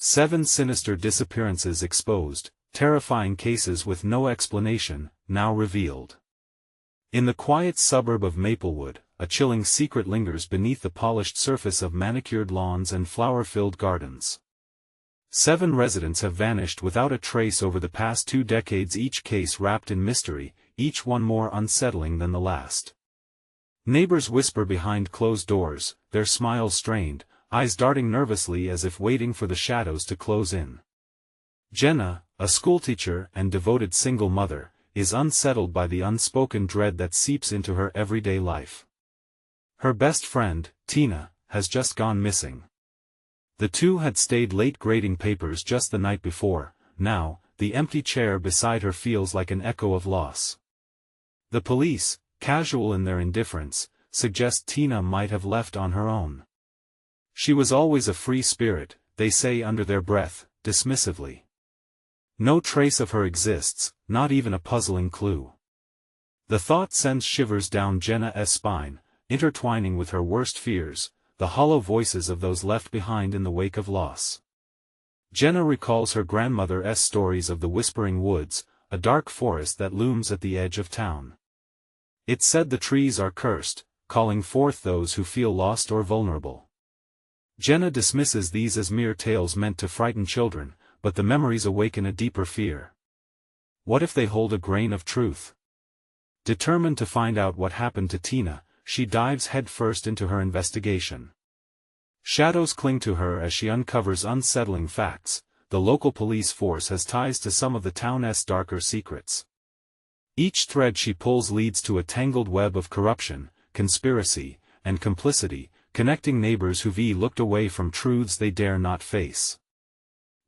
7 Sinister Disappearances exposed, terrifying cases with no explanation, now revealed. In the quiet suburb of Maplewood, a chilling secret lingers beneath the polished surface of manicured lawns and flower-filled gardens. 7 residents have vanished without a trace over the past 2 decades, each case wrapped in mystery, each one more unsettling than the last. Neighbors whisper behind closed doors, their smiles strained, eyes darting nervously as if waiting for the shadows to close in. Jenna, a schoolteacher and devoted single mother, is unsettled by the unspoken dread that seeps into her everyday life. Her best friend, Tina, has just gone missing. The two had stayed late grading papers just the night before. Now, the empty chair beside her feels like an echo of loss. The police, casual in their indifference, suggest Tina might have left on her own. She was always a free spirit, they say under their breath, dismissively. No trace of her exists, not even a puzzling clue. The thought sends shivers down Jenna's spine, intertwining with her worst fears, the hollow voices of those left behind in the wake of loss. Jenna recalls her grandmother's stories of the Whispering Woods, a dark forest that looms at the edge of town. It said the trees are cursed, calling forth those who feel lost or vulnerable. Jenna dismisses these as mere tales meant to frighten children, but the memories awaken a deeper fear. What if they hold a grain of truth? Determined to find out what happened to Tina, she dives headfirst into her investigation. Shadows cling to her as she uncovers unsettling facts. The local police force has ties to some of the town's darker secrets. Each thread she pulls leads to a tangled web of corruption, conspiracy, and complicity, connecting neighbors who've looked away from truths they dare not face.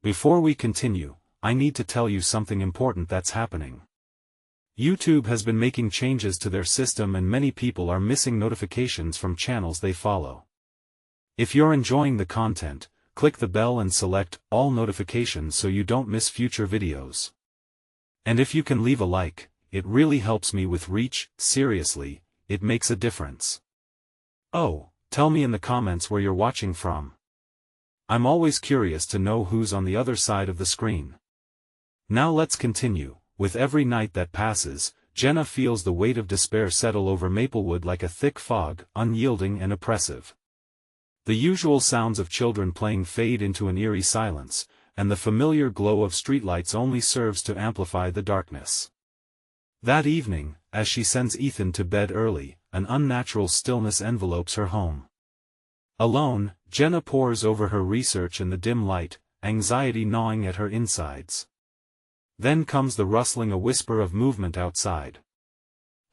Before we continue, I need to tell you something important that's happening. YouTube has been making changes to their system and many people are missing notifications from channels they follow. If you're enjoying the content, click the bell and select all notifications so you don't miss future videos. And if you can leave a like, it really helps me with reach. Seriously, it makes a difference. Oh, tell me in the comments where you're watching from. I'm always curious to know who's on the other side of the screen. Now let's continue. With every night that passes, Jenna feels the weight of despair settle over Maplewood like a thick fog, unyielding and oppressive. The usual sounds of children playing fade into an eerie silence, and the familiar glow of streetlights only serves to amplify the darkness. That evening, as she sends Ethan to bed early, an unnatural stillness envelopes her home. Alone, Jenna pores over her research in the dim light, anxiety gnawing at her insides. Then comes the rustling, a whisper of movement outside.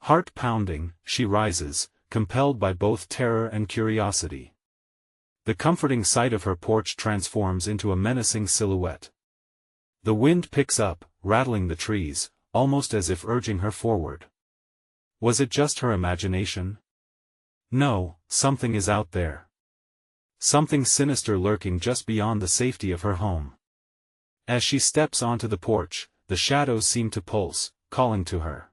Heart pounding, she rises, compelled by both terror and curiosity. The comforting sight of her porch transforms into a menacing silhouette. The wind picks up, rattling the trees, almost as if urging her forward. Was it just her imagination? No, something is out there. Something sinister lurking just beyond the safety of her home. As she steps onto the porch, the shadows seem to pulse, calling to her.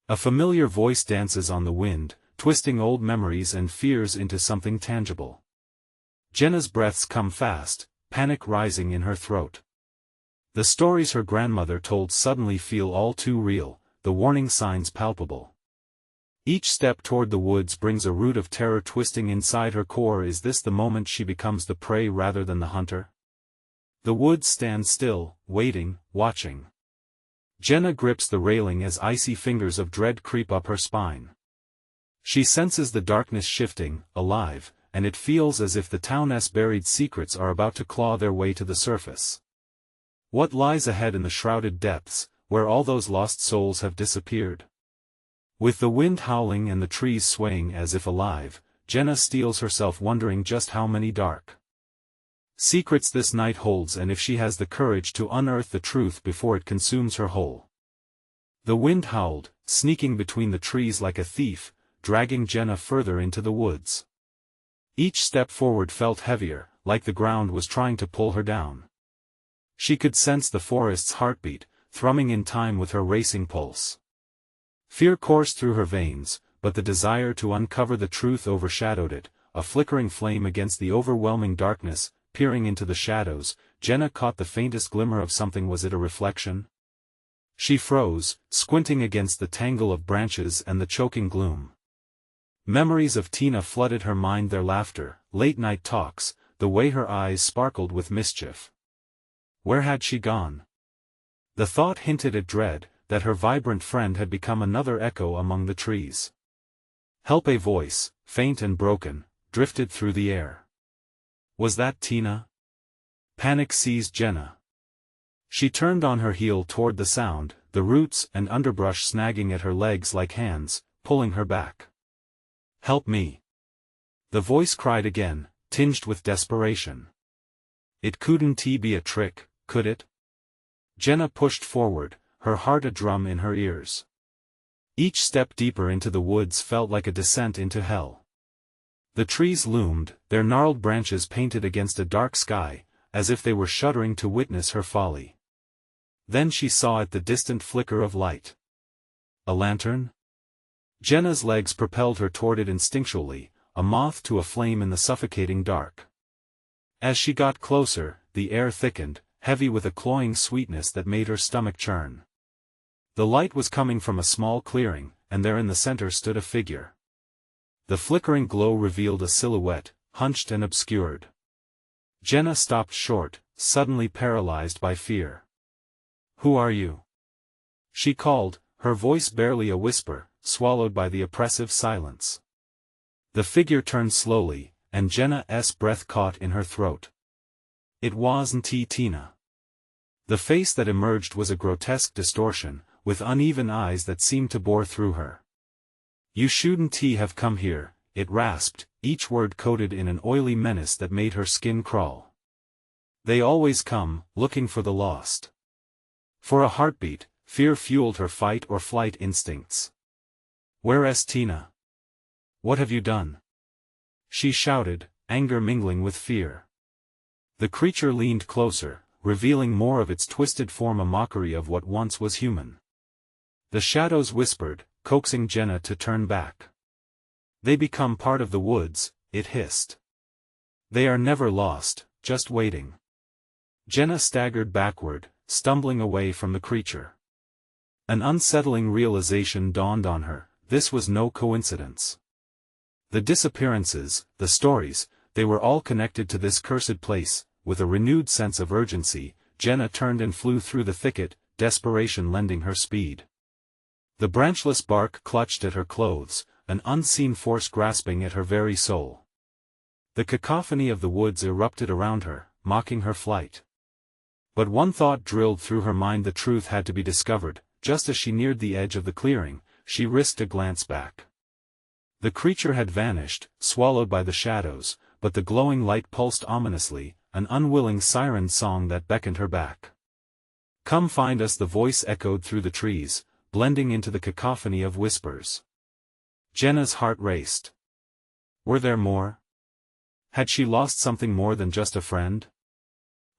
A familiar voice dances on the wind, twisting old memories and fears into something tangible. Jenna's breaths come fast, panic rising in her throat. The stories her grandmother told suddenly feel all too real, the warning signs palpable. Each step toward the woods brings a root of terror twisting inside her core. Is this the moment she becomes the prey rather than the hunter? The woods stand still, waiting, watching. Jenna grips the railing as icy fingers of dread creep up her spine. She senses the darkness shifting, alive, and it feels as if the town's buried secrets are about to claw their way to the surface. What lies ahead in the shrouded depths, where all those lost souls have disappeared? With the wind howling and the trees swaying as if alive, Jenna steels herself wondering just how many dark secrets this night holds and if she has the courage to unearth the truth before it consumes her whole. The wind howled, sneaking between the trees like a thief, dragging Jenna further into the woods. Each step forward felt heavier, like the ground was trying to pull her down. She could sense the forest's heartbeat, thrumming in time with her racing pulse. Fear coursed through her veins, but the desire to uncover the truth overshadowed it, a flickering flame against the overwhelming darkness. Peering into the shadows, Jenna caught the faintest glimmer of something. Was it a reflection? She froze, squinting against the tangle of branches and the choking gloom. Memories of Tina flooded her mind, their laughter, late-night talks, the way her eyes sparkled with mischief. Where had she gone? The thought hinted at dread, that her vibrant friend had become another echo among the trees. Help! A voice, faint and broken, drifted through the air. Was that Tina? Panic seized Jenna. She turned on her heel toward the sound, the roots and underbrush snagging at her legs like hands, pulling her back. Help me! The voice cried again, tinged with desperation. It couldn't be a trick, could it? Jenna pushed forward, her heart a drum in her ears. Each step deeper into the woods felt like a descent into hell. The trees loomed, their gnarled branches painted against a dark sky, as if they were shuddering to witness her folly. Then she saw it, the distant flicker of light. A lantern? Jenna's legs propelled her toward it instinctually, a moth to a flame in the suffocating dark. As she got closer, the air thickened, heavy with a cloying sweetness that made her stomach churn. The light was coming from a small clearing, and there in the center stood a figure. The flickering glow revealed a silhouette, hunched and obscured. Jenna stopped short, suddenly paralyzed by fear. Who are you? She called, her voice barely a whisper, swallowed by the oppressive silence. The figure turned slowly, and Jenna's breath caught in her throat. It wasn't Tina. The face that emerged was a grotesque distortion, with uneven eyes that seemed to bore through her. You shouldn't have come here, it rasped, each word coated in an oily menace that made her skin crawl. They always come, looking for the lost. For a heartbeat, fear fueled her fight or flight instincts. Where's Tina? What have you done? She shouted, anger mingling with fear. The creature leaned closer, revealing more of its twisted form, a mockery of what once was human. The shadows whispered, coaxing Jenna to turn back. They become part of the woods, it hissed. They are never lost, just waiting. Jenna staggered backward, stumbling away from the creature. An unsettling realization dawned on her, this was no coincidence. The disappearances, the stories, they were all connected to this cursed place. With a renewed sense of urgency, Jenna turned and flew through the thicket, desperation lending her speed. The branchless bark clutched at her clothes, an unseen force grasping at her very soul. The cacophony of the woods erupted around her, mocking her flight. But one thought drilled through her mind: the truth had to be discovered. Just as she neared the edge of the clearing, she risked a glance back. The creature had vanished, swallowed by the shadows, but the glowing light pulsed ominously, an unwilling siren song that beckoned her back. Come find us, the voice echoed through the trees, blending into the cacophony of whispers. Jenna's heart raced. Were there more? Had she lost something more than just a friend?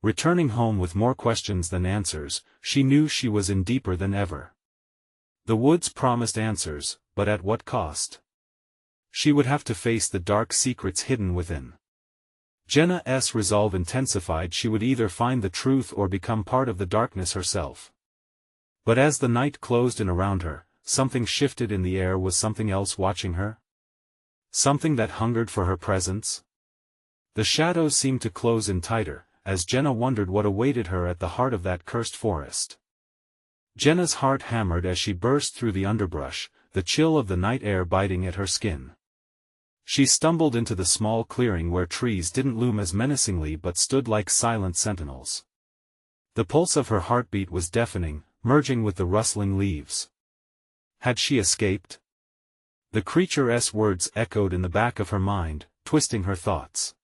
Returning home with more questions than answers, she knew she was in deeper than ever. The woods promised answers, but at what cost? She would have to face the dark secrets hidden within. Jenna's resolve intensified. She would either find the truth or become part of the darkness herself. But as the night closed in around her, something shifted in the air. Was something else watching her? Something that hungered for her presence? The shadows seemed to close in tighter, as Jenna wondered what awaited her at the heart of that cursed forest. Jenna's heart hammered as she burst through the underbrush, the chill of the night air biting at her skin. She stumbled into the small clearing where trees didn't loom as menacingly but stood like silent sentinels. The pulse of her heartbeat was deafening, merging with the rustling leaves. Had she escaped? The creature's words echoed in the back of her mind, twisting her thoughts.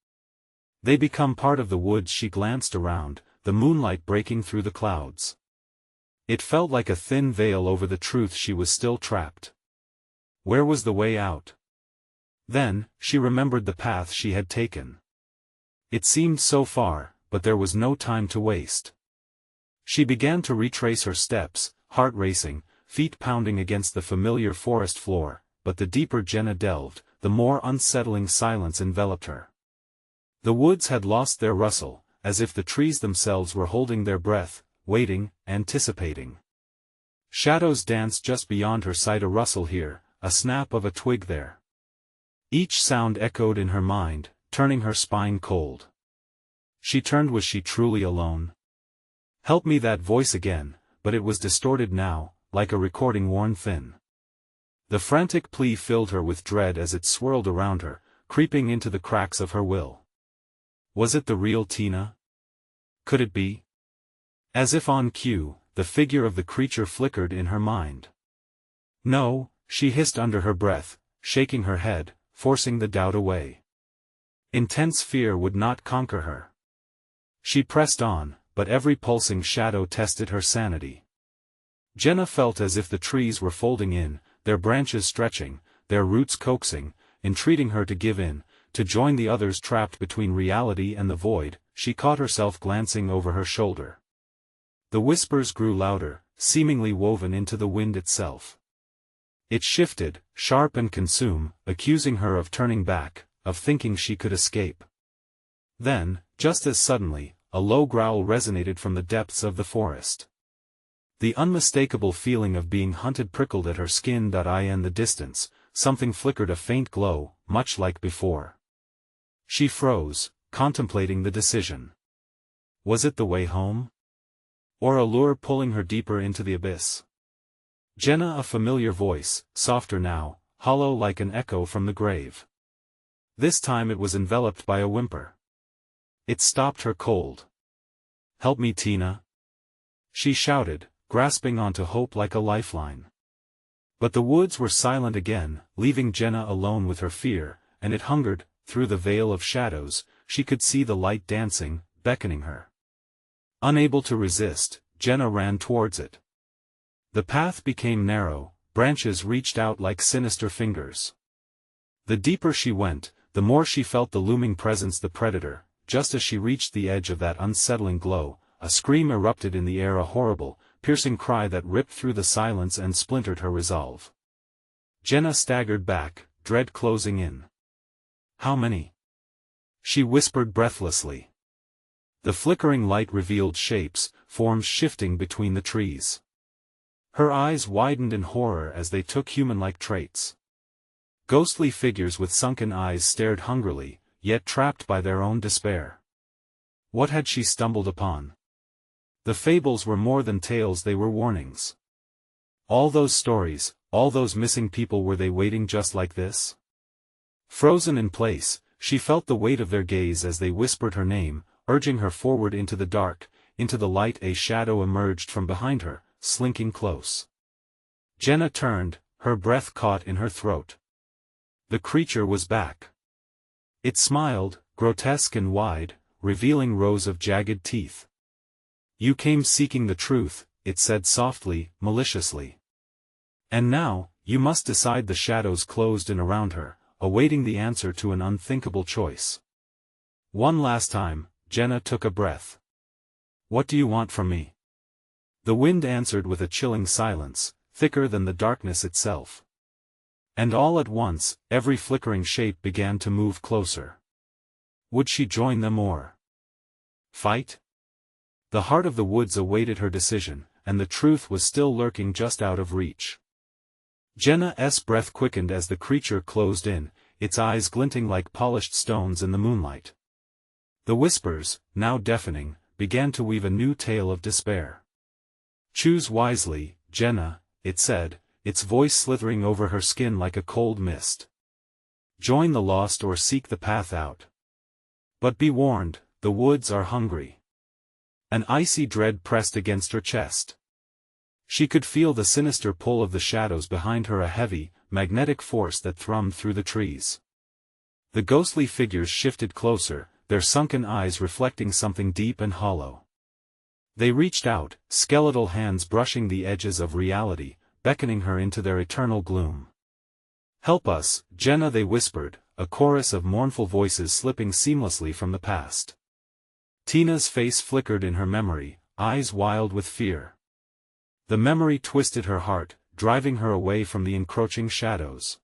They become part of the woods. She glanced around, the moonlight breaking through the clouds. It felt like a thin veil over the truth. She was still trapped. Where was the way out? Then, she remembered the path she had taken. It seemed so far, but there was no time to waste. She began to retrace her steps, heart racing, feet pounding against the familiar forest floor, but the deeper Jenna delved, the more unsettling silence enveloped her. The woods had lost their rustle, as if the trees themselves were holding their breath, waiting, anticipating. Shadows danced just beyond her sight, a rustle here, a snap of a twig there. Each sound echoed in her mind, turning her spine cold. She turned. Was she truly alone? "Help me," that voice again, but it was distorted now, like a recording worn thin. The frantic plea filled her with dread as it swirled around her, creeping into the cracks of her will. Was it the real Tina? Could it be? As if on cue, the figure of the creature flickered in her mind. No, she hissed under her breath, shaking her head, forcing the doubt away. Intense fear would not conquer her. She pressed on, but every pulsing shadow tested her sanity. Jenna felt as if the trees were folding in, their branches stretching, their roots coaxing, entreating her to give in, to join the others trapped between reality and the void. She caught herself glancing over her shoulder. The whispers grew louder, seemingly woven into the wind itself. It shifted, sharp and consume, accusing her of turning back, of thinking she could escape. Then, just as suddenly, a low growl resonated from the depths of the forest. The unmistakable feeling of being hunted prickled at her skin. In the distance, something flickered, a faint glow, much like before. She froze, contemplating the decision. Was it the way home? Or a lure pulling her deeper into the abyss? Jenna, a familiar voice, softer now, hollow like an echo from the grave. This time it was enveloped by a whimper. It stopped her cold. "Help me, Tina," she shouted, grasping onto hope like a lifeline. But the woods were silent again, leaving Jenna alone with her fear, and it hungered. Through the veil of shadows, she could see the light dancing, beckoning her. Unable to resist, Jenna ran towards it. The path became narrow, branches reached out like sinister fingers. The deeper she went, the more she felt the looming presence, the predator. Just as she reached the edge of that unsettling glow, a scream erupted in the air, a horrible, piercing cry that ripped through the silence and splintered her resolve. Jenna staggered back, dread closing in. "How many?" she whispered breathlessly. The flickering light revealed shapes, forms shifting between the trees. Her eyes widened in horror as they took human-like traits. Ghostly figures with sunken eyes stared hungrily, yet trapped by their own despair. What had she stumbled upon? The fables were more than tales, they were warnings. All those stories, all those missing people, were they waiting just like this? Frozen in place, she felt the weight of their gaze as they whispered her name, urging her forward into the dark, into the light. A shadow emerged from behind her, slinking close. Jenna turned, her breath caught in her throat. The creature was back. It smiled, grotesque and wide, revealing rows of jagged teeth. "You came seeking the truth," it said softly, maliciously. "And now, you must decide." The shadows closed in around her, awaiting the answer to an unthinkable choice. One last time, Jenna took a breath. "What do you want from me?" The wind answered with a chilling silence, thicker than the darkness itself. And all at once, every flickering shape began to move closer. Would she join them or fight? The heart of the woods awaited her decision, and the truth was still lurking just out of reach. Jenna's breath quickened as the creature closed in, its eyes glinting like polished stones in the moonlight. The whispers, now deafening, began to weave a new tale of despair. "Choose wisely, Jenna," it said, its voice slithering over her skin like a cold mist. "Join the lost or seek the path out. But be warned, the woods are hungry." An icy dread pressed against her chest. She could feel the sinister pull of the shadows behind her, a heavy, magnetic force that thrummed through the trees. The ghostly figures shifted closer, their sunken eyes reflecting something deep and hollow. They reached out, skeletal hands brushing the edges of reality, beckoning her into their eternal gloom. "Help us, Jenna," they whispered, a chorus of mournful voices slipping seamlessly from the past. Tina's face flickered in her memory, eyes wild with fear. The memory twisted her heart, driving her away from the encroaching shadows.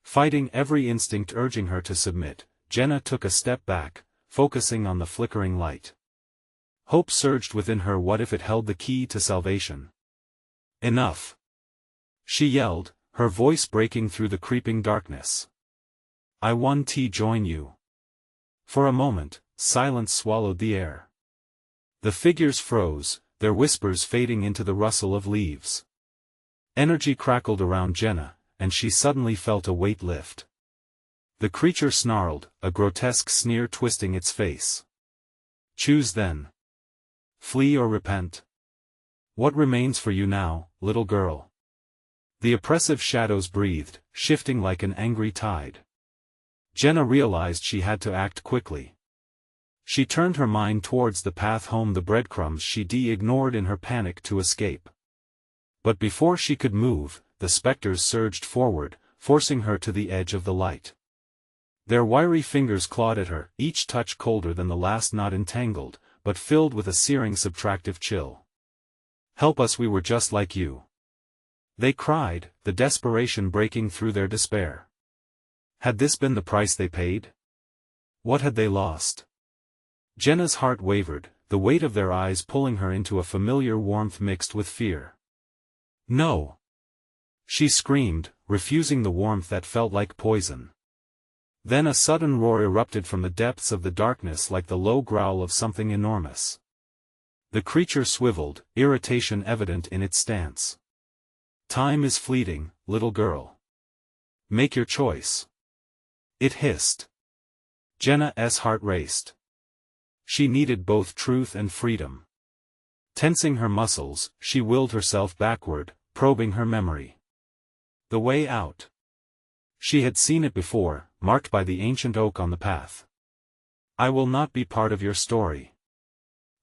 Fighting every instinct urging her to submit, Jenna took a step back, focusing on the flickering light. Hope surged within her. What if it held the key to salvation? Enough! She yelled, her voice breaking through the creeping darkness. I want to join you. For a moment, silence swallowed the air. The figures froze, their whispers fading into the rustle of leaves. Energy crackled around Jenna, and she suddenly felt a weight lift. The creature snarled, a grotesque sneer twisting its face. Choose then. Flee or repent. What remains for you now, little girl? The oppressive shadows breathed, shifting like an angry tide. Jenna realized she had to act quickly. She turned her mind towards the path home, the breadcrumbs she'd ignored in her panic to escape. But before she could move, the specters surged forward, forcing her to the edge of the light. Their wiry fingers clawed at her, each touch colder than the last, not entangled, but filled with a searing subtractive chill. Help us, we were just like you. They cried, the desperation breaking through their despair. Had this been the price they paid? What had they lost? Jenna's heart wavered, the weight of their eyes pulling her into a familiar warmth mixed with fear. No! She screamed, refusing the warmth that felt like poison. Then a sudden roar erupted from the depths of the darkness, like the low growl of something enormous. The creature swiveled, irritation evident in its stance. Time is fleeting, little girl. Make your choice. It hissed. Jenna's heart raced. She needed both truth and freedom. Tensing her muscles, she willed herself backward, probing her memory. The way out. She had seen it before, marked by the ancient oak on the path. I will not be part of your story.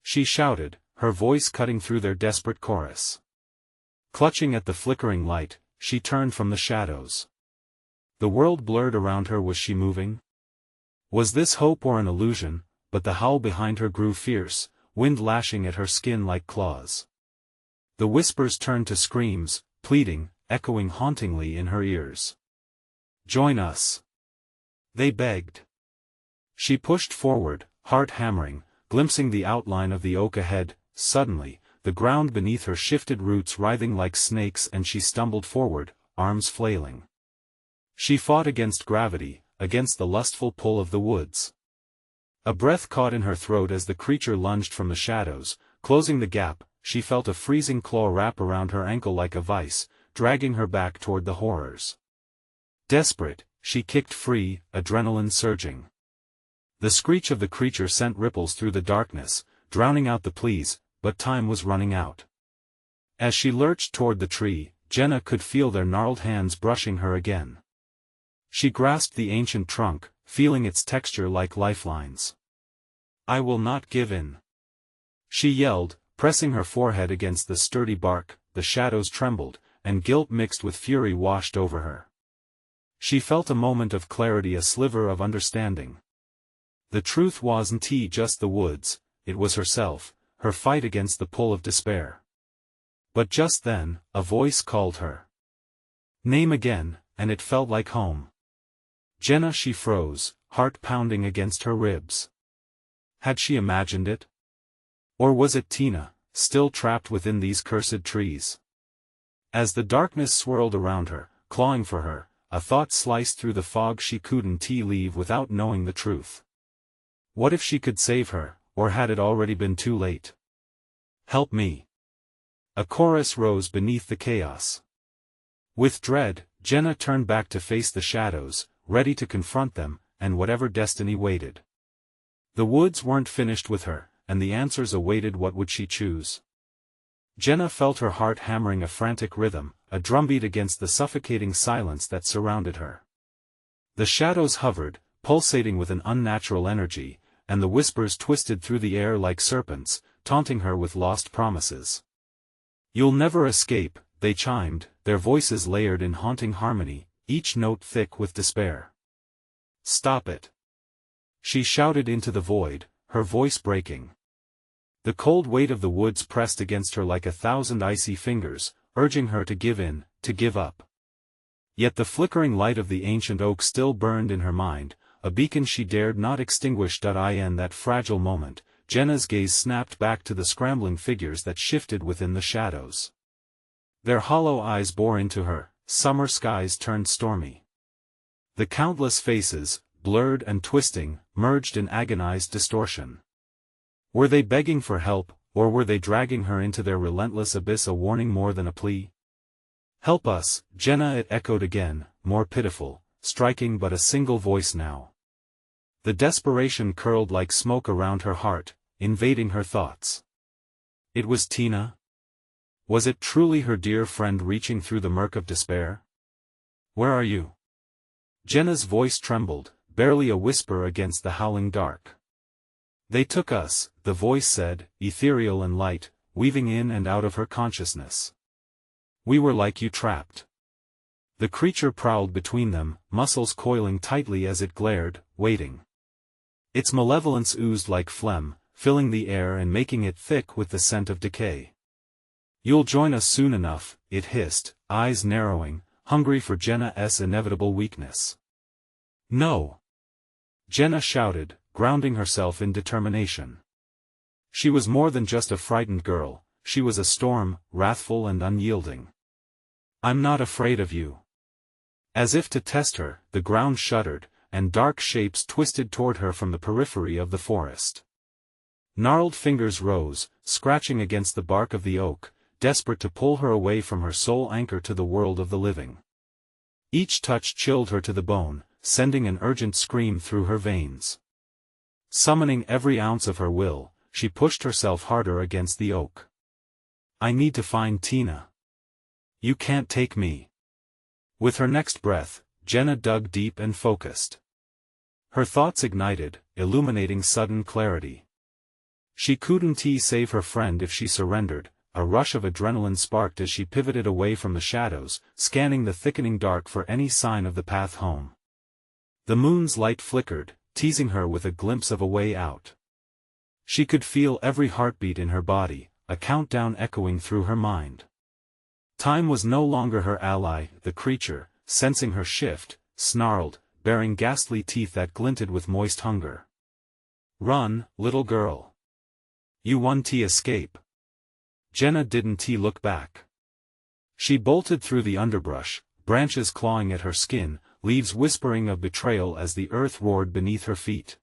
She shouted, her voice cutting through their desperate chorus. Clutching at the flickering light, she turned from the shadows. The world blurred around her. Was she moving? Was this hope or an illusion? But the howl behind her grew fierce, wind lashing at her skin like claws. The whispers turned to screams, pleading, echoing hauntingly in her ears. Join us. They begged. She pushed forward, heart hammering, glimpsing the outline of the oak ahead. Suddenly, the ground beneath her shifted, roots writhing like snakes, and she stumbled forward, arms flailing. She fought against gravity, against the lustful pull of the woods. A breath caught in her throat as the creature lunged from the shadows, closing the gap. She felt a freezing claw wrap around her ankle like a vice, dragging her back toward the horrors. Desperate, she kicked free, adrenaline surging. The screech of the creature sent ripples through the darkness, drowning out the pleas, but time was running out. As she lurched toward the tree, Jenna could feel their gnarled hands brushing her again. She grasped the ancient trunk, feeling its texture like lifelines. I will not give in. She yelled, pressing her forehead against the sturdy bark. The shadows trembled, and guilt mixed with fury washed over her. She felt a moment of clarity, a sliver of understanding. The truth wasn't just the woods, it was herself, her fight against the pull of despair. But just then, a voice called her name again, and it felt like home. Jenna. She froze, heart pounding against her ribs. Had she imagined it? Or was it Tina, still trapped within these cursed trees? As the darkness swirled around her, clawing for her, a thought sliced through the fog. She couldn't leave without knowing the truth. What if she could save her, or had it already been too late? Help me. A chorus rose beneath the chaos. With dread, Jenna turned back to face the shadows, ready to confront them, and whatever destiny waited. The woods weren't finished with her, and the answers awaited. What would she choose? Jenna felt her heart hammering a frantic rhythm, a drumbeat against the suffocating silence that surrounded her. The shadows hovered, pulsating with an unnatural energy, and the whispers twisted through the air like serpents, taunting her with lost promises. You'll never escape, they chimed, their voices layered in haunting harmony, each note thick with despair. Stop it. She shouted into the void, her voice breaking. The cold weight of the woods pressed against her like 1,000 icy fingers, urging her to give in, to give up. Yet the flickering light of the ancient oak still burned in her mind, a beacon she dared not extinguish. In that fragile moment, Jenna's gaze snapped back to the scrambling figures that shifted within the shadows. Their hollow eyes bore into her, summer skies turned stormy. The countless faces, blurred and twisting, merged in agonized distortion. Were they begging for help, or were they dragging her into their relentless abyss, a warning more than a plea? "Help us, Jenna," it echoed again, more pitiful, striking but a single voice now. The desperation curled like smoke around her heart, invading her thoughts. It was Tina? Was it truly her dear friend reaching through the murk of despair? "Where are you?" Jenna's voice trembled, barely a whisper against the howling dark. "They took us," the voice said, ethereal and light, weaving in and out of her consciousness. "We were like you, trapped." The creature prowled between them, muscles coiling tightly as it glared, waiting. Its malevolence oozed like phlegm, filling the air and making it thick with the scent of decay. "You'll join us soon enough," it hissed, eyes narrowing, hungry for Jenna's inevitable weakness. "No!" Jenna shouted, grounding herself in determination. She was more than just a frightened girl, she was a storm, wrathful and unyielding. "I'm not afraid of you." As if to test her, the ground shuddered, and dark shapes twisted toward her from the periphery of the forest. Gnarled fingers rose, scratching against the bark of the oak, desperate to pull her away from her sole anchor to the world of the living. Each touch chilled her to the bone, sending an urgent scream through her veins. Summoning every ounce of her will, she pushed herself harder against the oak. "I need to find Tina. You can't take me." With her next breath, Jenna dug deep and focused. Her thoughts ignited, illuminating sudden clarity. She couldn't save her friend if she surrendered. A rush of adrenaline sparked as she pivoted away from the shadows, scanning the thickening dark for any sign of the path home. The moon's light flickered, teasing her with a glimpse of a way out. She could feel every heartbeat in her body, a countdown echoing through her mind. Time was no longer her ally. The creature, sensing her shift, snarled, baring ghastly teeth that glinted with moist hunger. "Run, little girl. You won't escape." Jenna didn't look back. She bolted through the underbrush, branches clawing at her skin, leaves whispering of betrayal as the earth roared beneath her feet.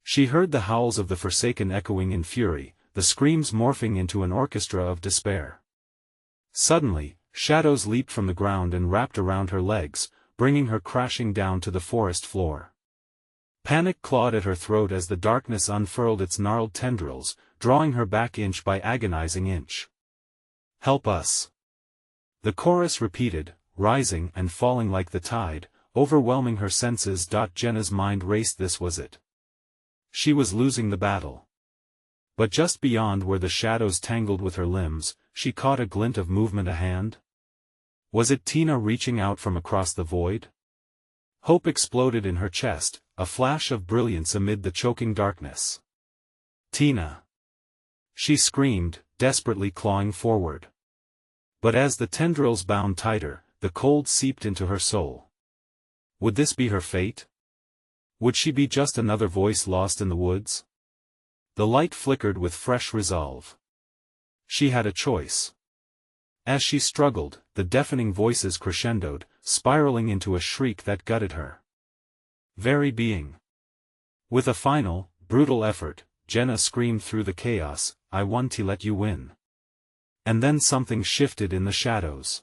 She heard the howls of the forsaken echoing in fury, the screams morphing into an orchestra of despair. Suddenly, shadows leaped from the ground and wrapped around her legs, bringing her crashing down to the forest floor. Panic clawed at her throat as the darkness unfurled its gnarled tendrils, drawing her back inch by agonizing inch. "Help us!" The chorus repeated, rising and falling like the tide, overwhelming her senses. Jenna's mind raced. This was it. She was losing the battle. But just beyond, where the shadows tangled with her limbs, she caught a glint of movement. A hand? Was it Tina reaching out from across the void? Hope exploded in her chest, a flash of brilliance amid the choking darkness. "Tina!" She screamed, desperately clawing forward. But as the tendrils bound tighter, the cold seeped into her soul. Would this be her fate? Would she be just another voice lost in the woods? The light flickered with fresh resolve. She had a choice. As she struggled, the deafening voices crescendoed, spiraling into a shriek that gutted her very being. With a final, brutal effort, Jenna screamed through the chaos, "I want to let you win." And then something shifted in the shadows.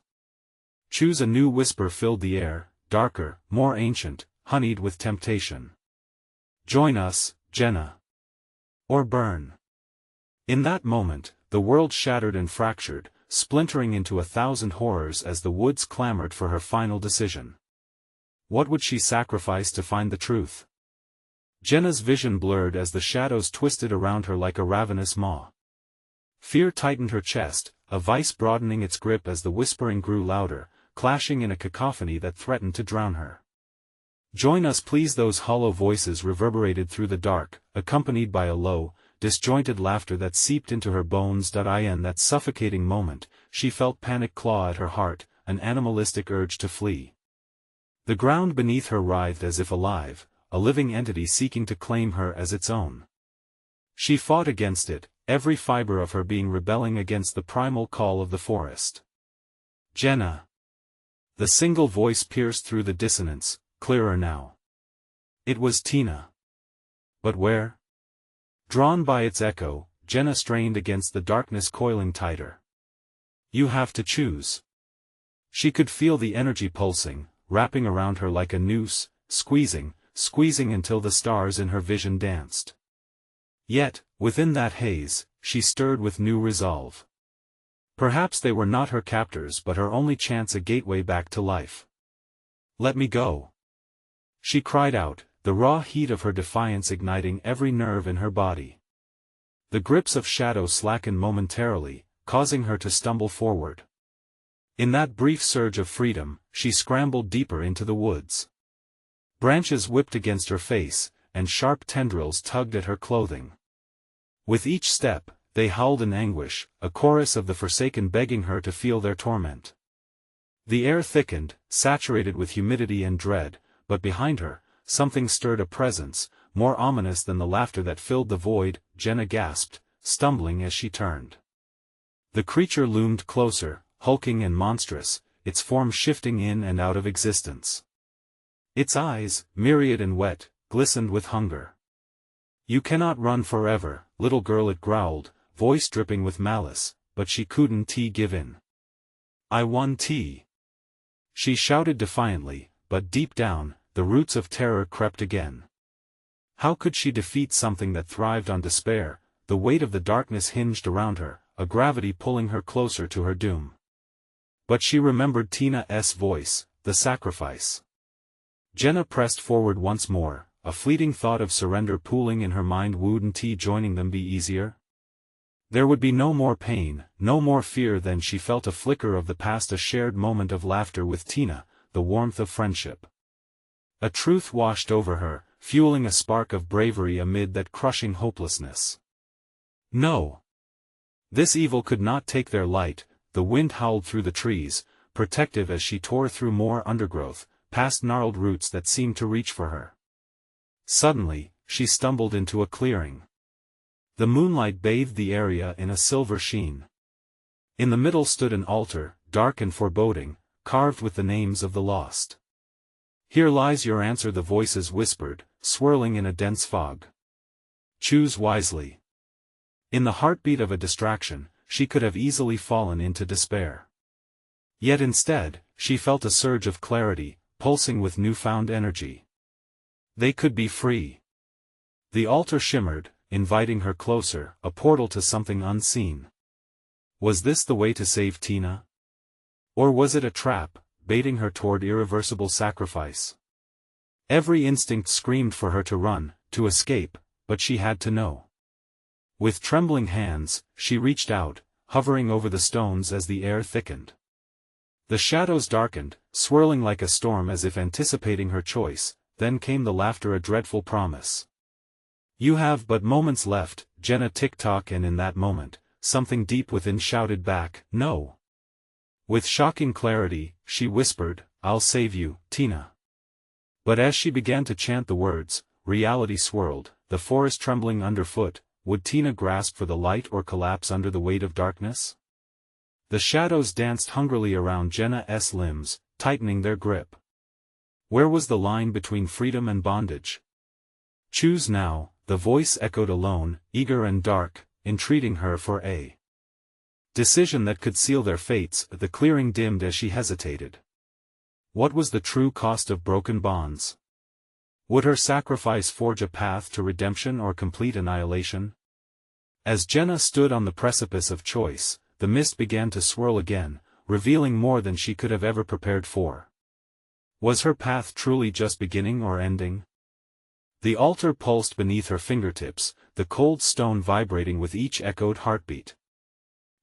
A new whisper filled the air, darker, more ancient, honeyed with temptation. "Join us, Jenna. Or burn." In that moment, the world shattered and fractured, splintering into 1,000 horrors as the woods clamored for her final decision. What would she sacrifice to find the truth? Jenna's vision blurred as the shadows twisted around her like a ravenous maw. Fear tightened her chest, a vice broadening its grip as the whispering grew louder, clashing in a cacophony that threatened to drown her. "Join us, please." Those hollow voices reverberated through the dark, accompanied by a low, disjointed laughter that seeped into her bones. In that suffocating moment, she felt panic claw at her heart, an animalistic urge to flee. The ground beneath her writhed as if alive, a living entity seeking to claim her as its own. She fought against it, every fiber of her being rebelling against the primal call of the forest. Jenna. The single voice pierced through the dissonance, clearer now. It was Tina. But where? Drawn by its echo, Jenna strained against the darkness coiling tighter. You have to choose. She could feel the energy pulsing, wrapping around her like a noose, squeezing until the stars in her vision danced. Yet, within that haze, she stirred with new resolve. Perhaps they were not her captors but her only chance, a gateway back to life. Let me go. She cried out, the raw heat of her defiance igniting every nerve in her body. The grips of shadow slackened momentarily, causing her to stumble forward. In that brief surge of freedom, she scrambled deeper into the woods. Branches whipped against her face, and sharp tendrils tugged at her clothing. With each step, they howled in anguish, a chorus of the forsaken begging her to feel their torment. The air thickened, saturated with humidity and dread, but behind her, something stirred, a presence, more ominous than the laughter that filled the void. Jenna gasped, stumbling as she turned. The creature loomed closer, hulking and monstrous, its form shifting in and out of existence. Its eyes, myriad and wet, glistened with hunger. You cannot run forever, little girl, it growled, voice dripping with malice, but she couldn't give in. I want. She shouted defiantly, but deep down, the roots of terror crept again. How could she defeat something that thrived on despair? The weight of the darkness hinged around her, a gravity pulling her closer to her doom. But she remembered Tina's voice, the sacrifice. Jenna pressed forward once more, a fleeting thought of surrender pooling in her mind. Wouldn't joining them be easier? There would be no more pain, no more fear. Then she felt a flicker of the past, a shared moment of laughter with Tina, the warmth of friendship. A truth washed over her, fueling a spark of bravery amid that crushing hopelessness. No. This evil could not take their light. The wind howled through the trees, protective as she tore through more undergrowth, past gnarled roots that seemed to reach for her. Suddenly, she stumbled into a clearing. The moonlight bathed the area in a silver sheen. In the middle stood an altar, dark and foreboding, carved with the names of the lost. Here lies your answer, the voices whispered, swirling in a dense fog. Choose wisely. In the heartbeat of a distraction, she could have easily fallen into despair. Yet instead, she felt a surge of clarity, pulsing with newfound energy. They could be free. The altar shimmered, inviting her closer, a portal to something unseen. Was this the way to save Tina? Or was it a trap, baiting her toward irreversible sacrifice? Every instinct screamed for her to run, to escape, but she had to know. With trembling hands, she reached out, hovering over the stones as the air thickened. The shadows darkened, swirling like a storm as if anticipating her choice. Then came the laughter, a dreadful promise. You have but moments left, Jenna tick-tock, and in that moment, something deep within shouted back, no. With shocking clarity, she whispered, I'll save you, Tina. But as she began to chant the words, reality swirled, the forest trembling underfoot. Would Tina grasp for the light or collapse under the weight of darkness? The shadows danced hungrily around Jenna's limbs, tightening their grip. Where was the line between freedom and bondage? Choose now, the voice echoed alone, eager and dark, entreating her for a decision that could seal their fates. The clearing dimmed as she hesitated. What was the true cost of broken bonds? Would her sacrifice forge a path to redemption or complete annihilation? As Jenna stood on the precipice of choice, the mist began to swirl again, revealing more than she could have ever prepared for. Was her path truly just beginning or ending? The altar pulsed beneath her fingertips, the cold stone vibrating with each echoed heartbeat.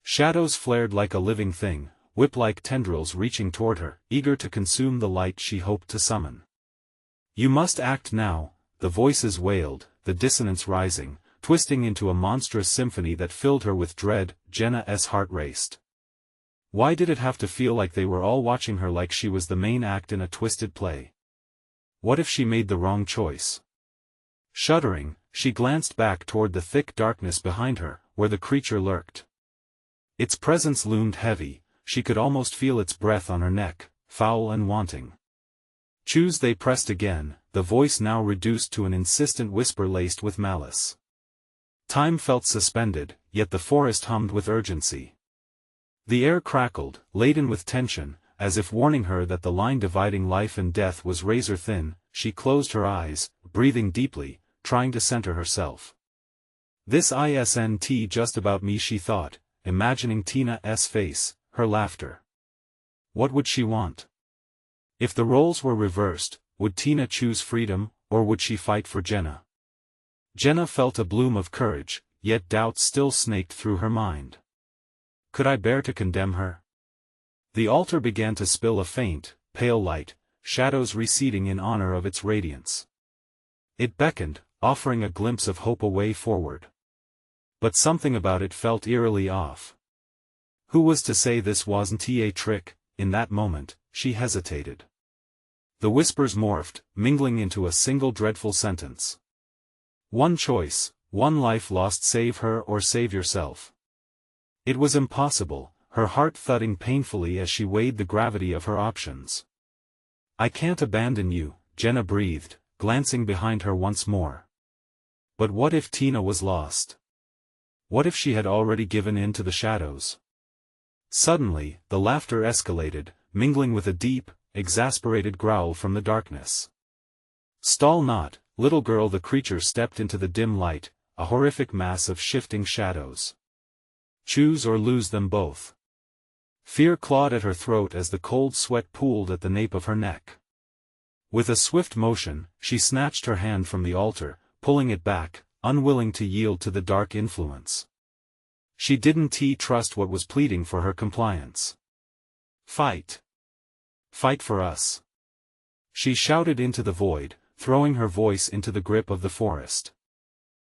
Shadows flared like a living thing, whip-like tendrils reaching toward her, eager to consume the light she hoped to summon. You must act now, the voices wailed, the dissonance rising, twisting into a monstrous symphony that filled her with dread. Jenna's heart raced. Why did it have to feel like they were all watching her, like she was the main act in a twisted play? What if she made the wrong choice? Shuddering, she glanced back toward the thick darkness behind her, where the creature lurked. Its presence loomed heavy, she could almost feel its breath on her neck, foul and wanting. Choose, they pressed again, the voice now reduced to an insistent whisper laced with malice. Time felt suspended, yet the forest hummed with urgency. The air crackled, laden with tension, as if warning her that the line dividing life and death was razor-thin. She closed her eyes, breathing deeply, trying to center herself. This isn't just about me, she thought, imagining Tina's face, her laughter. What would she want? If the roles were reversed, would Tina choose freedom, or would she fight for Jenna? Jenna felt a bloom of courage, yet doubt still snaked through her mind. Could I bear to condemn her? The altar began to spill a faint, pale light, shadows receding in honor of its radiance. It beckoned, offering a glimpse of hope, a way forward. But something about it felt eerily off. Who was to say this wasn't a trick? In that moment, she hesitated. The whispers morphed, mingling into a single dreadful sentence. One choice, one life lost, save her or save yourself. It was impossible, her heart thudding painfully as she weighed the gravity of her options. I can't abandon you, Jenna breathed, glancing behind her once more. But what if Tina was lost? What if she had already given in to the shadows? Suddenly, the laughter escalated, mingling with a deep, exasperated growl from the darkness. Stall not, little girl. The creature stepped into the dim light, a horrific mass of shifting shadows. Choose or lose them both. Fear clawed at her throat as the cold sweat pooled at the nape of her neck. With a swift motion, she snatched her hand from the altar, pulling it back, unwilling to yield to the dark influence. She didn't trust what was pleading for her compliance. Fight. Fight for us. She shouted into the void, throwing her voice into the grip of the forest.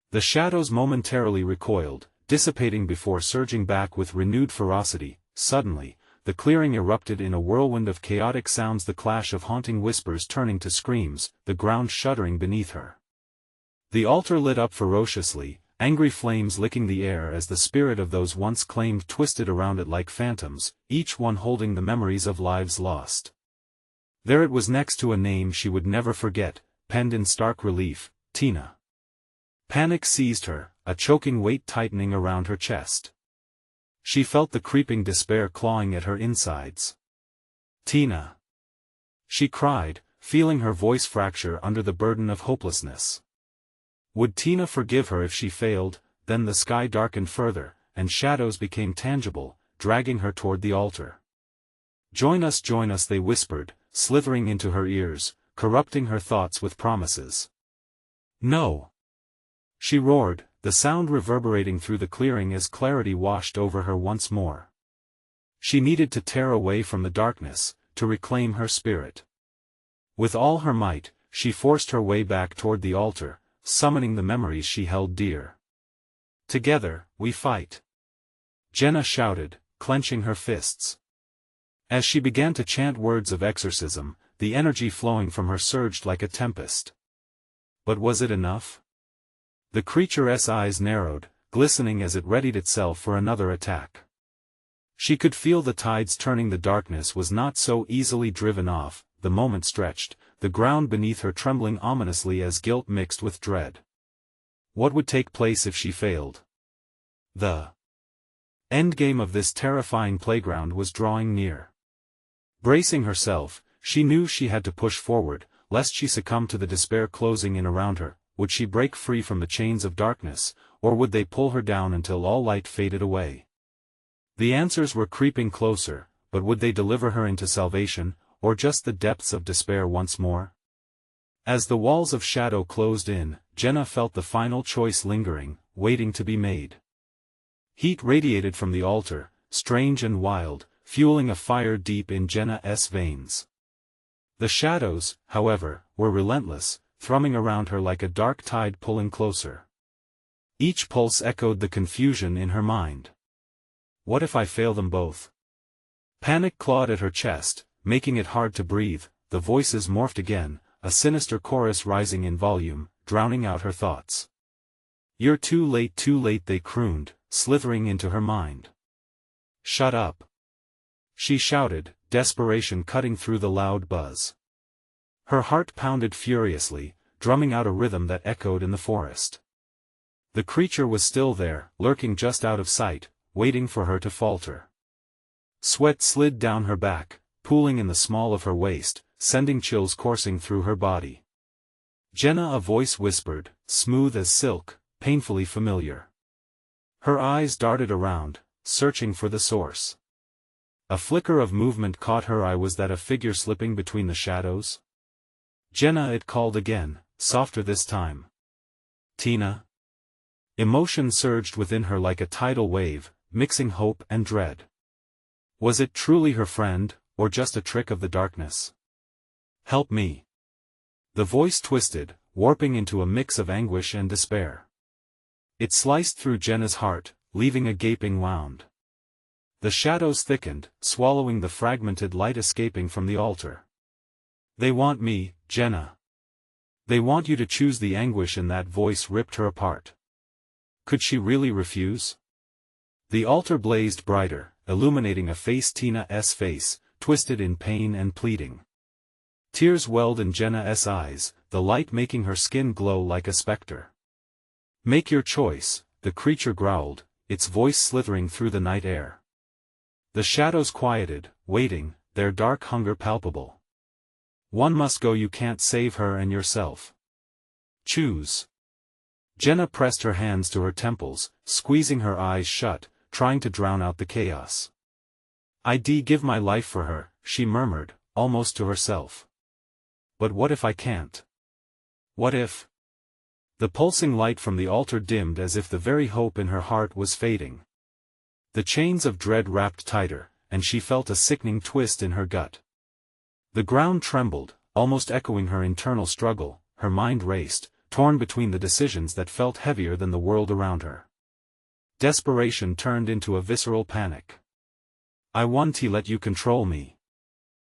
The shadows momentarily recoiled, dissipating before surging back with renewed ferocity. Suddenly, the clearing erupted in a whirlwind of chaotic sounds, the clash of haunting whispers turning to screams, the ground shuddering beneath her. The altar lit up ferociously, angry flames licking the air as the spirit of those once claimed twisted around it like phantoms, each one holding the memories of lives lost. There it was, next to a name she would never forget, penned in stark relief, Tina. Panic seized her, a choking weight tightening around her chest. She felt the creeping despair clawing at her insides. Tina! She cried, feeling her voice fracture under the burden of hopelessness. Would Tina forgive her if she failed? Then the sky darkened further, and shadows became tangible, dragging her toward the altar. Join us, they whispered, slithering into her ears, corrupting her thoughts with promises. No! She roared, the sound reverberating through the clearing as clarity washed over her once more. She needed to tear away from the darkness, to reclaim her spirit. With all her might, she forced her way back toward the altar, summoning the memories she held dear. Together, we fight. Jenna shouted, clenching her fists. As she began to chant words of exorcism, the energy flowing from her surged like a tempest. But was it enough? The creature's eyes narrowed, glistening as it readied itself for another attack. She could feel the tides turning. The darkness was not so easily driven off. The moment stretched, the ground beneath her trembling ominously as guilt mixed with dread. What would take place if she failed? The endgame of this terrifying playground was drawing near. Bracing herself, she knew she had to push forward, lest she succumb to the despair closing in around her. Would she break free from the chains of darkness, or would they pull her down until all light faded away? The answers were creeping closer, but would they deliver her into salvation, or just the depths of despair once more? As the walls of shadow closed in, Jenna felt the final choice lingering, waiting to be made. Heat radiated from the altar, strange and wild, fueling a fire deep in Jenna's veins. The shadows, however, were relentless, thrumming around her like a dark tide pulling closer. Each pulse echoed the confusion in her mind. What if I fail them both? Panic clawed at her chest, making it hard to breathe. The voices morphed again, a sinister chorus rising in volume, drowning out her thoughts. "You're too late," they crooned, slithering into her mind. "Shut up!" she shouted, desperation cutting through the loud buzz. Her heart pounded furiously, drumming out a rhythm that echoed in the forest. The creature was still there, lurking just out of sight, waiting for her to falter. Sweat slid down her back, pooling in the small of her waist, sending chills coursing through her body. "Jenna," a voice whispered, smooth as silk, painfully familiar. Her eyes darted around, searching for the source. A flicker of movement caught her eye. Was that a figure slipping between the shadows? "Jenna," it called again, softer this time. "Tina?" Emotion surged within her like a tidal wave, mixing hope and dread. Was it truly her friend, or just a trick of the darkness? "Help me." The voice twisted, warping into a mix of anguish and despair. It sliced through Jenna's heart, leaving a gaping wound. The shadows thickened, swallowing the fragmented light escaping from the altar. "They want me, Jenna. They want you to choose." The anguish in that voice ripped her apart. Could she really refuse? The altar blazed brighter, illuminating a face, Tina's face, twisted in pain and pleading. Tears welled in Jenna's eyes, the light making her skin glow like a specter. "Make your choice," the creature growled, its voice slithering through the night air. The shadows quieted, waiting, their dark hunger palpable. "One must go. You can't save her and yourself. Choose." Jenna pressed her hands to her temples, squeezing her eyes shut, trying to drown out the chaos. "I'd give my life for her," she murmured, almost to herself. "But what if I can't? What if—" The pulsing light from the altar dimmed as if the very hope in her heart was fading. The chains of dread wrapped tighter, and she felt a sickening twist in her gut. The ground trembled, almost echoing her internal struggle. Her mind raced, torn between the decisions that felt heavier than the world around her. Desperation turned into a visceral panic. "I won't let you control me,"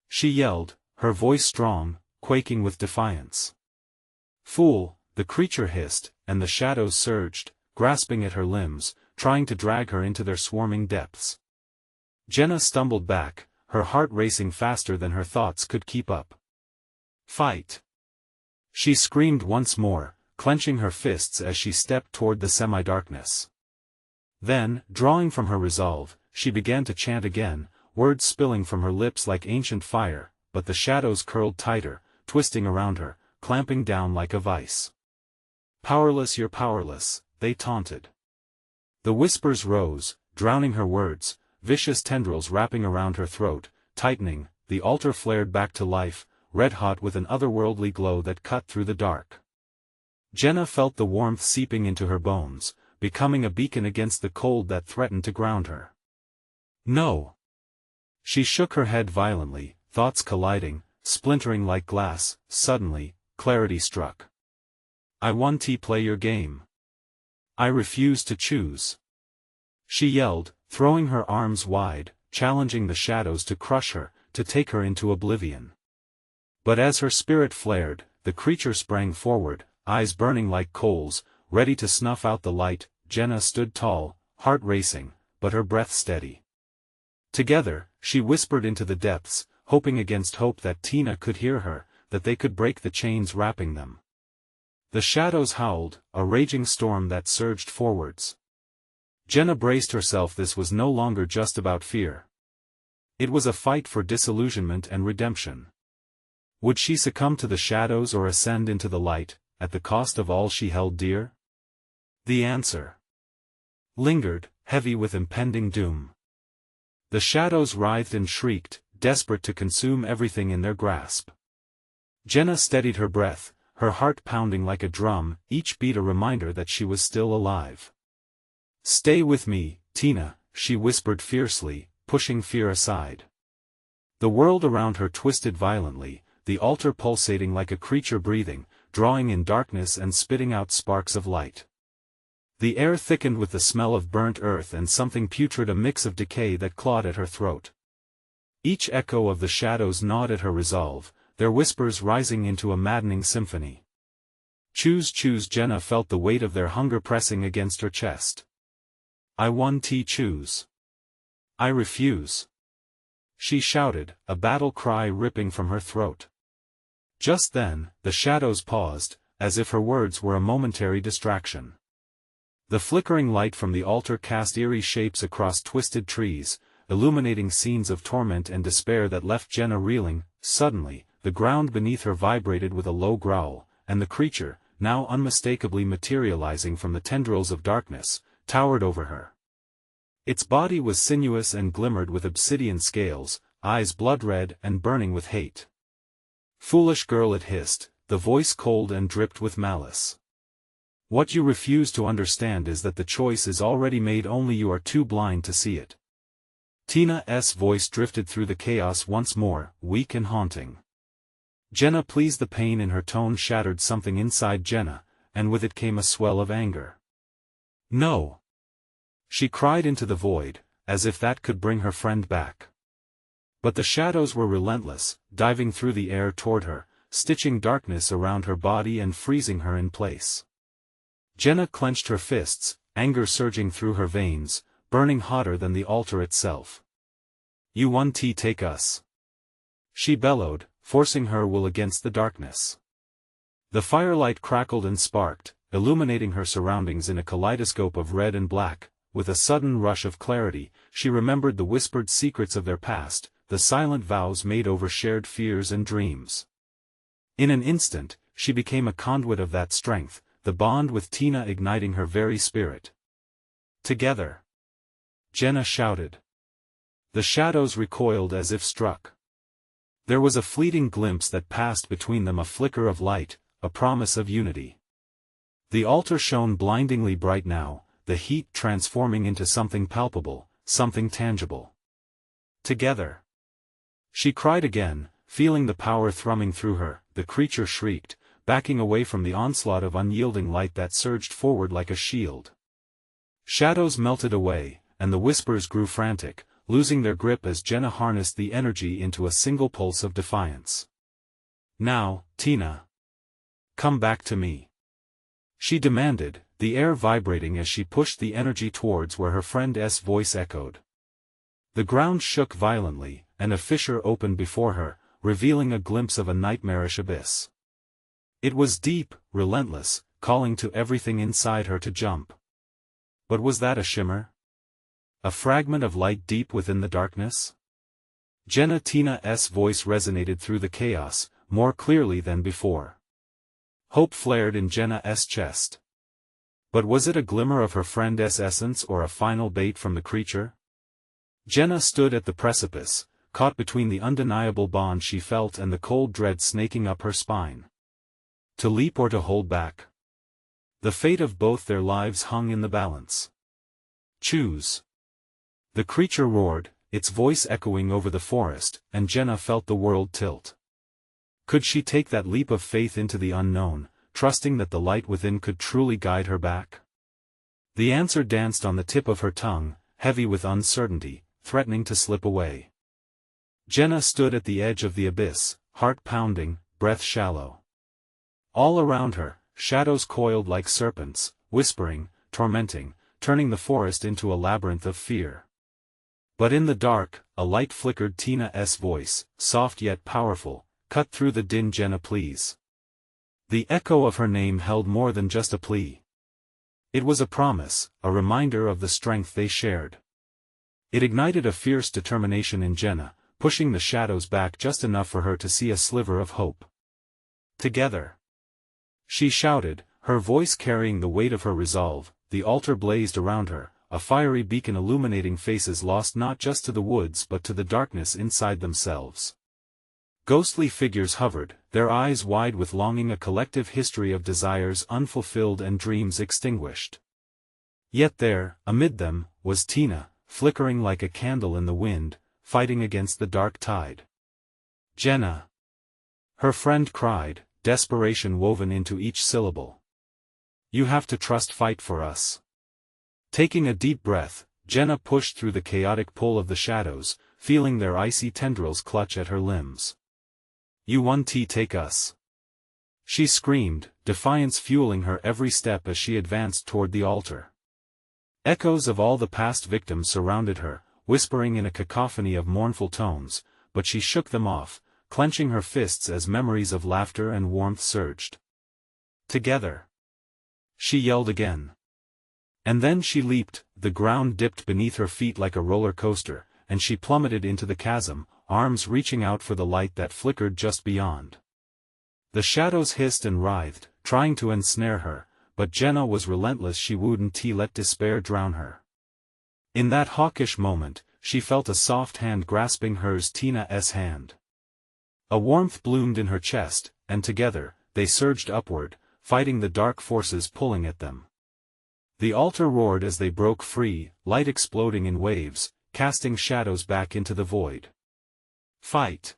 she yelled, her voice strong, quaking with defiance. "Fool," the creature hissed, and the shadows surged, grasping at her limbs, trying to drag her into their swarming depths. Jenna stumbled back, her heart racing faster than her thoughts could keep up. "Fight!" she screamed once more, clenching her fists as she stepped toward the semi-darkness. Then, drawing from her resolve, she began to chant again, words spilling from her lips like ancient fire, but the shadows curled tighter, twisting around her, clamping down like a vice. "Powerless, you're powerless," they taunted. The whispers rose, drowning her words, vicious tendrils wrapping around her throat, tightening. The altar flared back to life, red-hot with an otherworldly glow that cut through the dark. Jenna felt the warmth seeping into her bones, becoming a beacon against the cold that threatened to ground her. "No!" She shook her head violently, thoughts colliding, splintering like glass. Suddenly, clarity struck. "I won't play your game. I refuse to choose," she yelled, throwing her arms wide, challenging the shadows to crush her, to take her into oblivion. But as her spirit flared, the creature sprang forward, eyes burning like coals, ready to snuff out the light. Jenna stood tall, heart racing, but her breath steady. Together, she whispered into the depths, hoping against hope that Tina could hear her, that they could break the chains wrapping them. The shadows howled, a raging storm that surged forwards. Jenna braced herself. This was no longer just about fear. It was a fight for disillusionment and redemption. Would she succumb to the shadows or ascend into the light, at the cost of all she held dear? The answer lingered, heavy with impending doom. The shadows writhed and shrieked, desperate to consume everything in their grasp. Jenna steadied her breath, her heart pounding like a drum, each beat a reminder that she was still alive. "Stay with me, Tina," she whispered fiercely, pushing fear aside. The world around her twisted violently, the altar pulsating like a creature breathing, drawing in darkness and spitting out sparks of light. The air thickened with the smell of burnt earth and something putrid, a mix of decay that clawed at her throat. Each echo of the shadows gnawed at her resolve, their whispers rising into a maddening symphony. Choose, choose. Jenna felt the weight of their hunger pressing against her chest. I want to choose. I refuse. She shouted, a battle cry ripping from her throat. Just then, the shadows paused, as if her words were a momentary distraction. The flickering light from the altar cast eerie shapes across twisted trees, illuminating scenes of torment and despair that left Jenna reeling. Suddenly, the ground beneath her vibrated with a low growl, and the creature, now unmistakably materializing from the tendrils of darkness, towered over her. Its body was sinuous and glimmered with obsidian scales, eyes blood-red and burning with hate. Foolish girl, it hissed, the voice cold and dripped with malice. What you refuse to understand is that the choice is already made, only you are too blind to see it. Tina's voice drifted through the chaos once more, weak and haunting. Jenna, please. The pain in her tone shattered something inside Jenna, and with it came a swell of anger. No! She cried into the void, as if that could bring her friend back. But the shadows were relentless, diving through the air toward her, stitching darkness around her body and freezing her in place. Jenna clenched her fists, anger surging through her veins, burning hotter than the altar itself. You want to take us? She bellowed, forcing her will against the darkness. The firelight crackled and sparked, illuminating her surroundings in a kaleidoscope of red and black. With a sudden rush of clarity, she remembered the whispered secrets of their past, the silent vows made over shared fears and dreams. In an instant, she became a conduit of that strength, the bond with Tina igniting her very spirit. Together! Jenna shouted. The shadows recoiled as if struck. There was a fleeting glimpse that passed between them, a flicker of light, a promise of unity. The altar shone blindingly bright now, the heat transforming into something palpable, something tangible. Together! She cried again, feeling the power thrumming through her. The creature shrieked, backing away from the onslaught of unyielding light that surged forward like a shield. Shadows melted away, and the whispers grew frantic, losing their grip as Jenna harnessed the energy into a single pulse of defiance. Now, Tina! Come back to me! She demanded, the air vibrating as she pushed the energy towards where her friend's voice echoed. The ground shook violently, and a fissure opened before her, revealing a glimpse of a nightmarish abyss. It was deep, relentless, calling to everything inside her to jump. But was that a shimmer? A fragment of light deep within the darkness? Tina's voice resonated through the chaos, more clearly than before. Hope flared in Jenna's chest. But was it a glimmer of her friend's essence or a final bait from the creature? Jenna stood at the precipice, caught between the undeniable bond she felt and the cold dread snaking up her spine. To leap or to hold back? The fate of both their lives hung in the balance. Choose. The creature roared, its voice echoing over the forest, and Jenna felt the world tilt. Could she take that leap of faith into the unknown, trusting that the light within could truly guide her back? The answer danced on the tip of her tongue, heavy with uncertainty, threatening to slip away. Jenna stood at the edge of the abyss, heart pounding, breath shallow. All around her, shadows coiled like serpents, whispering, tormenting, turning the forest into a labyrinth of fear. But in the dark, a light flickered. Tina's voice, soft yet powerful, cut through the din. Jenna, please. The echo of her name held more than just a plea. It was a promise, a reminder of the strength they shared. It ignited a fierce determination in Jenna, pushing the shadows back just enough for her to see a sliver of hope. Together! She shouted, her voice carrying the weight of her resolve. The altar blazed around her, a fiery beacon illuminating faces lost not just to the woods but to the darkness inside themselves. Ghostly figures hovered, their eyes wide with longing, a collective history of desires unfulfilled and dreams extinguished. Yet there, amid them, was Tina, flickering like a candle in the wind, fighting against the dark tide. Jenna! Her friend cried, desperation woven into each syllable. You have to trust, fight for us. Taking a deep breath, Jenna pushed through the chaotic pull of the shadows, feeling their icy tendrils clutch at her limbs. You want to take us? She screamed, defiance fueling her every step as she advanced toward the altar. Echoes of all the past victims surrounded her, whispering in a cacophony of mournful tones, but she shook them off, clenching her fists as memories of laughter and warmth surged. Together! She yelled again. And then she leaped, the ground dipped beneath her feet like a roller coaster, and she plummeted into the chasm, arms reaching out for the light that flickered just beyond. The shadows hissed and writhed, trying to ensnare her, but Jenna was relentless. She wouldn't let despair drown her. In that hawkish moment, she felt a soft hand grasping hers, Tina's hand. A warmth bloomed in her chest, and together, they surged upward, fighting the dark forces pulling at them. The altar roared as they broke free, light exploding in waves, casting shadows back into the void. Fight!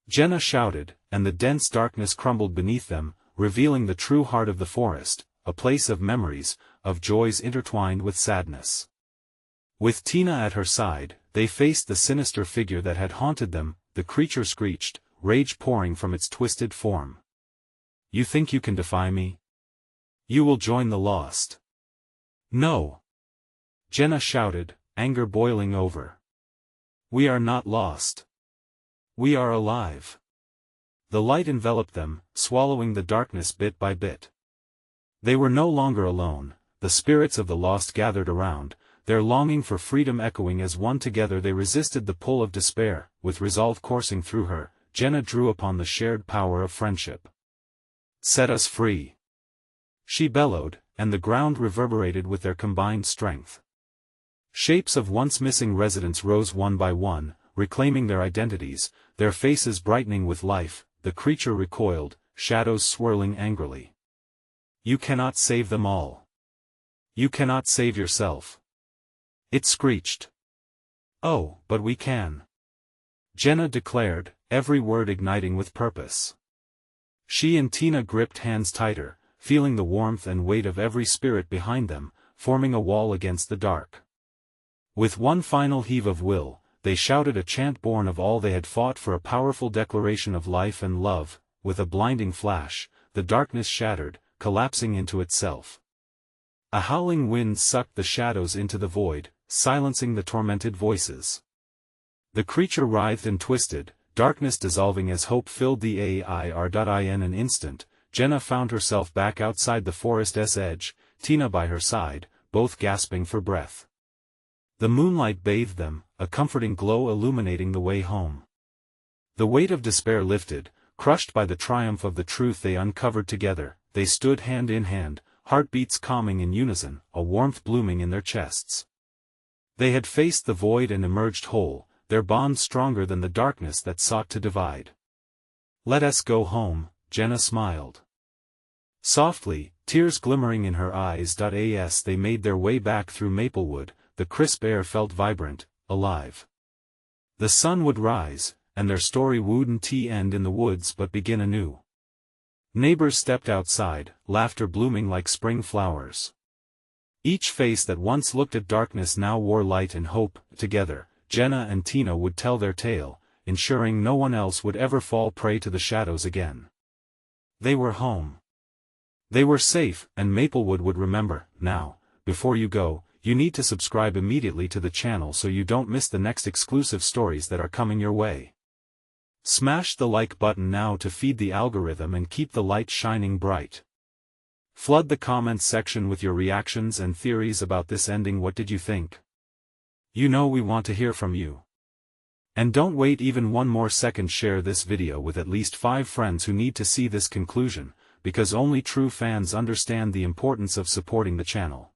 Jenna shouted, and the dense darkness crumbled beneath them, revealing the true heart of the forest, a place of memories, of joys intertwined with sadness. With Tina at her side, they faced the sinister figure that had haunted them. The creature screeched, rage pouring from its twisted form. You think you can defy me? You will join the lost. No! Jenna shouted, anger boiling over. We are not lost. We are alive. The light enveloped them, swallowing the darkness bit by bit. They were no longer alone. The spirits of the lost gathered around, their longing for freedom echoing as one. Together they resisted the pull of despair. With resolve coursing through her, Jenna drew upon the shared power of friendship. Set us free! She bellowed, and the ground reverberated with their combined strength. Shapes of once missing residents rose one by one, reclaiming their identities, their faces brightening with life. The creature recoiled, shadows swirling angrily. You cannot save them all. You cannot save yourself. It screeched. Oh, but we can. Jenna declared, every word igniting with purpose. She and Tina gripped hands tighter, feeling the warmth and weight of every spirit behind them, forming a wall against the dark. With one final heave of will, they shouted a chant born of all they had fought for, a powerful declaration of life and love. With a blinding flash, the darkness shattered, collapsing into itself. A howling wind sucked the shadows into the void, silencing the tormented voices. The creature writhed and twisted, darkness dissolving as hope filled the air. In an instant, Jenna found herself back outside the forest's edge, Tina by her side, both gasping for breath. The moonlight bathed them, a comforting glow illuminating the way home. The weight of despair lifted, crushed by the triumph of the truth they uncovered together. They stood hand in hand, heartbeats calming in unison, a warmth blooming in their chests. They had faced the void and emerged whole, their bond stronger than the darkness that sought to divide. Let us go home, Jenna smiled. Softly, tears glimmering in her eyes. As they made their way back through Maplewood, the crisp air felt vibrant, alive. The sun would rise, and their story wouldn't end in the woods but begin anew. Neighbors stepped outside, laughter blooming like spring flowers. Each face that once looked at darkness now wore light and hope. Together, Jenna and Tina would tell their tale, ensuring no one else would ever fall prey to the shadows again. They were home. They were safe, and Maplewood would remember. Now, before you go, you need to subscribe immediately to the channel so you don't miss the next exclusive stories that are coming your way. Smash the like button now to feed the algorithm and keep the light shining bright. Flood the comments section with your reactions and theories about this ending. What did you think? You know we want to hear from you. And don't wait even one more second. Share this video with at least 5 friends who need to see this conclusion, because only true fans understand the importance of supporting the channel.